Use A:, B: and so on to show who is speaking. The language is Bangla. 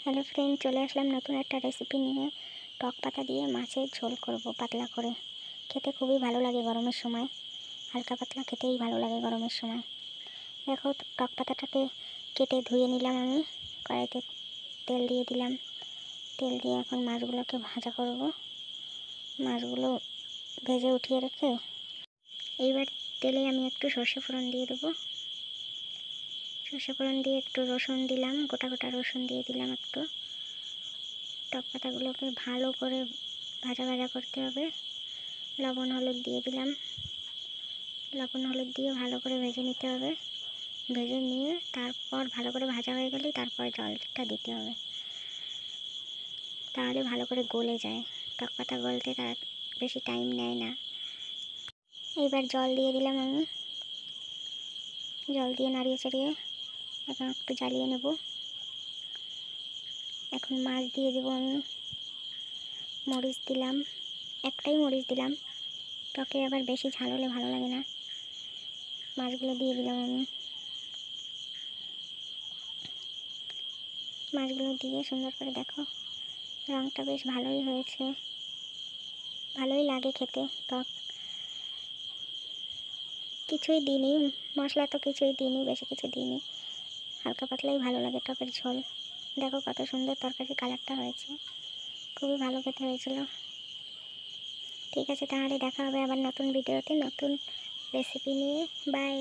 A: হ্যালো ফ্রেন্ড, চলে আসলাম নতুন একটা রেসিপি নিয়ে। টক পাতা দিয়ে মাছের ঝোল করব পাতলা করে। খেতে খুবই ভালো লাগে গরমের সময়, হালকা পাতলা খেতেই ভালো লাগে গরমের সময়। দেখো, টক পাতাটাকে কেটে ধুয়ে নিলাম আমি। কড়াইতে তেল দিয়ে দিলাম। তেল দিয়ে এখন মাছগুলোকে ভাজা করব। মাছগুলো ভেজে উঠিয়ে রেখে এইবার তেলে আমি একটু সর্ষে ফোড়ন দিয়ে দেবো। সর্ষে ফোড়ন দিয়ে একটু রসুন দিলাম, গোটা গোটা রসুন দিয়ে দিলাম একটু। টক পাতাগুলোকে ভালো করে ভাজা ভাজা করতে হবে। লবণ হলুদ দিয়ে দিলাম। লবণ হলুদ দিয়ে ভালো করে ভেজে নিতে হবে। ভেজে নিয়ে তারপর ভালো করে ভাজা হয়ে গেলেই তারপর জলটা দিতে হবে, তাহলে ভালো করে গলে যায়। টক পাতা গলতে তার বেশি টাইম নেয় না। এইবার জল দিয়ে দিলাম আমি। জল দিয়ে নাড়িয়ে চাড়িয়ে এখন একটু জ্বালিয়ে নেব। এখন মাছ দিয়ে দেবো আমি। মরিচ দিলাম, একটাই মরিচ দিলাম, টকে আবার বেশি ঝাল হলে ভালো লাগে না। মাছগুলো দিয়ে দিলাম আমি। মাছগুলো দিয়ে সুন্দর করে দেখো, রঙটা বেশ ভালোই হয়েছে, ভালোই লাগে খেতে। টক কিছুই দিইনি, মশলা তো কিছুই দিইনি, বেশি কিছু দিইনি, হালকা পাতলাই ভালো লাগে টকের ঝোল। দেখো কত সুন্দর তরকারি কালারটা হয়েছে, খুবই ভালো খেতে হয়েছিল। ঠিক আছে, তাহলে দেখা হবে আবার নতুন ভিডিওতে নতুন রেসিপি নিয়ে। বাই।